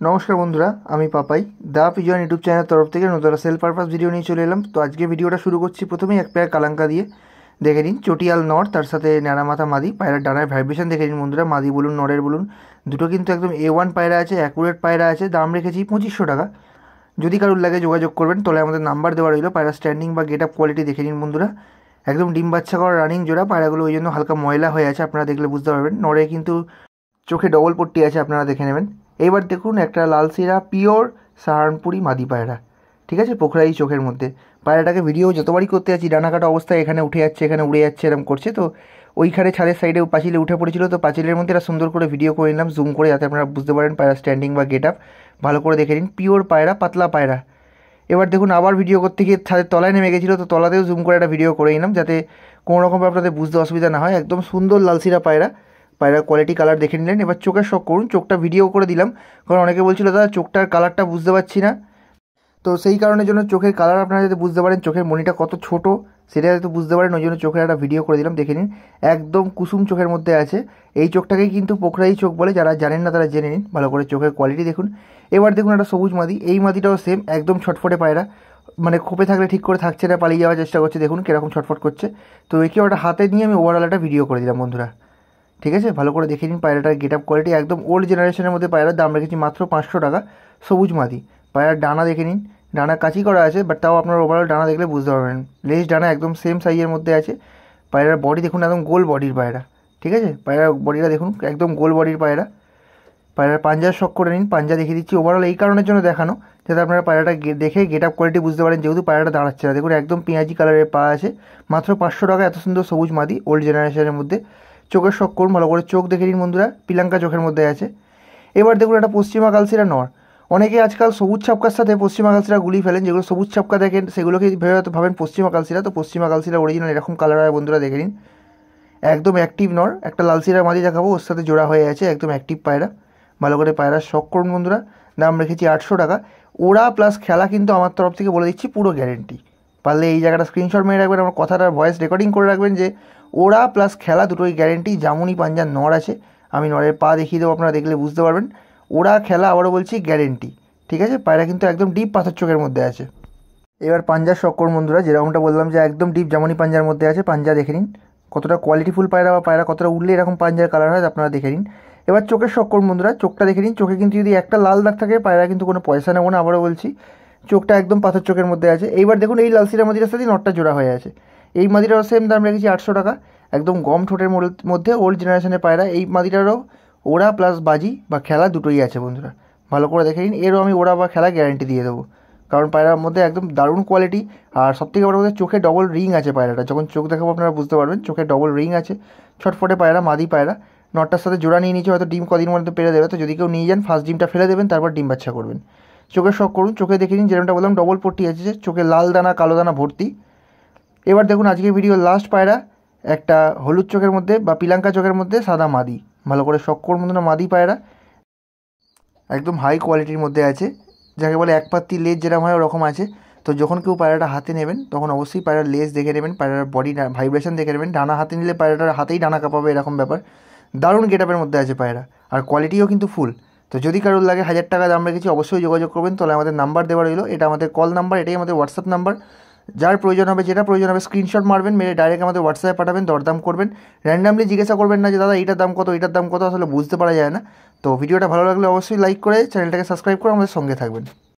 নমস্কার বন্ধুরা, আমি পাপাই দা পিজন ইউটিউব চ্যানেলের তরফ থেকে নতুন সেল পারপাস ভিডিও নিয়ে চলে এলাম। তো আজকে ভিডিওটা শুরু করছি প্রথমেই এক পেয়ার কালাঙ্কা দিয়ে। দেখে নিন চটিয়াল নর, তার সাথে ন্যাড়া মাথা মাদি। পায়রার ডানায় ভাইব্রেশন দেখে নিন বন্ধুরা, মাদি বলুন নরের বলুন দুটো কিন্তু একদম A1 পায়রা আছে, অ্যাকুরেট পায়রা আছে। দাম রেখেছি 2500 টাকা। যদি কারোর লাগে যোগাযোগ করবেন, তলে আমাদের নাম্বার দেওয়া রইলো। পায়রা স্ট্যান্ডিং বা গেট আপ কোয়ালিটি দেখে নিন বন্ধুরা, একদম ডিম বাচ্চা করা রানিং জোড়া। পায়রাগুলো ওই জন্য হালকা ময়লা হয়ে আছে, আপনারা দেখলে বুঝতে পারবেন। নরে কিন্তু চোখে ডবল পট্টি আছে, আপনারা দেখে নেবেন। এইবার দেখুন একটা লাল সিরা পিওর সাহারানপুরি মাদি পায়রা, ঠিক আছে, পোখরাই চোখের মধ্যে। পায়রাটাকে ভিডিও যতবারই করতে যাচ্ছি ডানা কাটা অবস্থায় এখানে উঠে যাচ্ছে, এখানে উড়ে যাচ্ছে, এরকম করছে। তো ওইখানে ছাদের সাইডে পাঁচিলে উঠে পড়েছিল, তো পাঁচিলের মধ্যে একটা সুন্দর করে ভিডিও করে নিলাম জুম করে, যাতে আপনারা বুঝতে পারেন পায়রা স্ট্যান্ডিং বা গেট আপ ভালো করে দেখে নিন। পিওর পায়রা, পাতলা পায়রা। এবার দেখুন আবার ভিডিও করতে গিয়ে ছাদের তলায় নেমে গেছিলো, তো তলাতেও জুম করে একটা ভিডিও করে নিলাম, যাতে কোনো রকমভাবে আপনাদের বুঝতে অসুবিধা না হয়। একদম সুন্দর লালসিরা পায়রা। পায়রার কোয়ালিটি কালার দেখে নিলেন। এবার চোখের শখ করুন। চোখটা ভিডিও করে দিলাম, কারণ অনেকে বলছিল দাদা চোখটার কালারটা বুঝতে পারছি না। তো সেই কারণের জন্য চোখের কালার আপনারা যাতে বুঝতে পারেন, চোখের মনিটা কত ছোট সেটা যাতে বুঝতে পারেন, ওই জন্য চোখের একটা ভিডিও করে দিলাম। দেখে নিন একদম কুসুম চোখের মধ্যে আছে। এই চোখটাকেই কিন্তু পোখরাই চোখ বলে, যারা জানেন না তারা জেনে নিন। ভালো করে চোখের কোয়ালিটি দেখুন। এবার দেখুন একটা সবুজ মাদি। এই মাদিটাও সেম, একদম ছটফটে পায়রা, মানে খোপে থাকলে ঠিক করে থাকছে না, পালিয়ে যাওয়ার চেষ্টা করছে। দেখুন কীরকম ছটফট করছে। তো একেও একটা হাতে নিয়ে আমি ওভারঅল একটা ভিডিও করে দিলাম বন্ধুরা, ঠিক আছে। ভালো করে দেখে নিন পায়রাটার গেট আপ কোয়ালিটি, একদম ওল্ড জেনারেশনের মধ্যে। পায়রার দাম রেখেছি মাত্র 500 টাকা। সবুজ মাদি। পায়রার ডানা দেখে নিন, ডানা কাঁচি করা আছে, বাট তাও আপনার ওভারঅল ডানা দেখলে বুঝতে পারবেন। লেজ ডানা একদম সেম সাইজের মধ্যে আছে। পায়রার বডি দেখুন, একদম গোল বডির পায়রা, ঠিক আছে। পায়রার বডিটা দেখুন, একদম গোল বডির পায়রা। পায়রার পাঞ্জার শখ করে নিন, পাঞ্জা দেখিয়ে দিচ্ছি। ওভারঅল এই কারণের জন্য দেখানো, যাতে আপনারা পায়রাটা দেখে গেট আপ কোয়ালিটি বুঝতে পারেন, যেহেতু পায়রাটা দাঁড়াচ্ছে না। দেখুন একদম পেঁয়াজি কালারের পা আছে। মাত্র 500 টাকা এত সুন্দর সবুজ মাদি, ওল্ড জেনারেশনের মধ্যে। চোখের শখ করুন, ভালো করে চোখ দেখে নিন বন্ধুরা, পিলাঙ্কা চোখের মধ্যে আছে। এবার দেখুন একটা পশ্চিমা কালসিরা নর। অনেকে আজকাল সবুজ ছাপকার সাথে পশ্চিমা কালসিরা গুলিয়ে ফেলেন, যেগুলো সবুজ ছাপকা দেখেন সেগুলোকে ভেবে হয়তো ভাবেন পশ্চিমা কালসিরা। তো পশ্চিমা কালসিরা অরিজিনাল এরকম কালার হয় বন্ধুরা, দেখে নিন। একদম অ্যাক্টিভ নর। একটা লালসিরা মাদি দেখাবো, ওর সাথে জোড়া হয়ে আছে, একদম অ্যাক্টিভ পায়রা। ভালো করে পায়রার শখ করুন বন্ধুরা। দাম রেখেছি 800 টাকা। ওরা প্লাস খেলা কিন্তু আমার তরফ থেকে বলে দিচ্ছি পুরো গ্যারেন্টি। পারলে এই জায়গাটা স্ক্রিনশট মেরে রাখবেন, আমার কথাটার ভয়েস রেকর্ডিং করে রাখবেন, যে ওরা প্লাস খেলা দুটোই গ্যারেন্টি। জামুনি পাঞ্জার নর আছে, আমি নরের পা দেখিয়ে দেবো, আপনারা দেখলে বুঝতে পারবেন। ওরা খেলা আবারও বলছি গ্যারেন্টি, ঠিক আছে। পায়রা কিন্তু একদম ডিপ পাথর চোখের মধ্যে আছে। এবার পাঞ্জার শখ করুন বন্ধুরা, যেরকমটা বললাম যে একদম ডিপ জামুনি পাঞ্জার মধ্যে আছে। পাঞ্জা দেখে নিন কতটা কোয়ালিটিফুল পায়রা, বা পায়রা কতটা উঠলে এরকম পাঞ্জার কালার হয় আপনারা দেখে নিন। এবার চোখের শখ করুন বন্ধুরা, চোখটা দেখে নিন। চোখে কিন্তু যদি একটা লাল দাগ থাকে, পায়রা কিন্তু কোনো পয়সা নেবো না, আবারও বলছি। চোখটা একদম পাথর চোখের মধ্যে আছে। এইবার দেখুন এই লালসিরা মাদিটার সাথে নটটা জোড়া হয়ে আছে। এই মাদিটারও সেম দাম রেখেছি 800 টাকা। একদম গম ঠোঁটের মধ্যে ওল্ড জেনারেশনের পায়রা। এই মাদিটারও ওরা প্লাস বাজি বা খেলা দুটোই আছে বন্ধুরা, ভালো করে দেখে নিন। এরও আমি ওরা বা খেলা গ্যারান্টি দিয়ে দেবো, কারণ পায়রার মধ্যে একদম দারুণ কোয়ালিটি। আর সবথেকে বড় কথা, চোখে ডবল রিং আছে পায়রাটা। যখন চোখ দেখাবো আপনারা বুঝতে পারবেন, চোখে ডবল রিং আছে। ছটফটে পায়রা, মাদি পায়রা। নটটার সাথে জোড়া নিয়ে নিচ্ছে, হয়তো ডিম কদিন মধ্যে পেরে দেবে। তো যদি কেউ নিয়ে যান, ফার্স্ট ডিমটা ফেলে দেবেন, তারপর ডিম বাচ্চা করবেন। চোখের শখ করুন। চোখে দেখে নিন, যেরকমটা বললাম ডবল পট্টি আছে, চোখে লাল দানা কালো দানা ভর্তি। এবার দেখুন আজকের ভিডিও লাস্ট পায়রা, একটা হলুদ চোখের মধ্যে বা পিলাঙ্কা চোখের মধ্যে সাদা মাদি। ভালো করে শখ করুন বন্ধুরা, মাদি পায়রা একদম হাই কোয়ালিটির মধ্যে আছে, যাকে বলে এক পাত্তি লেজ যেরকম হয় ওরকম আছে। তো যখন কেউ পায়রাটা হাতে নেবেন, তখন অবশ্যই পায়রার লেজ দেখে নেবেন, পায়রার বডি ভাইব্রেশন দেখে নেবেন। ডানা হাতে নিলে পায়রাটার হাতেই ডানা কাঁপাবে, এরকম ব্যাপার। দারুণ গেট আপের মধ্যে আছে পায়রা, আর কোয়ালিটিও কিন্তু ফুল। তো যদি কারোর লাগে 1000 টাকা দাম রেখেছি, অবশ্যই যোগাযোগ করবেন। তাহলে আমাদের নাম্বার দেওয়া রইলো, এটা আমাদের কল নাম্বার, এটাই আমাদের হোয়াটসঅ্যাপ নাম্বার। যার প্রয়োজন হবে, যেটা প্রয়োজন হবে স্ক্রিনশট মারবেন, মেরে ডাইরেক্ট আমাদের হোয়াটসঅ্যাপে পাঠাবেন, দরদাম করবেন। র্যান্ডামলি জিজ্ঞাসা করবেন না যে দাদা এইটার দাম কত, এইটার দাম কত, আসলে বুঝতে পারা যায় না। তো ভিডিওটা ভালো লাগলে অবশ্যই লাইক করে চ্যানেলটাকে সাবস্ক্রাইব করে আমাদের সঙ্গে থাকবেন।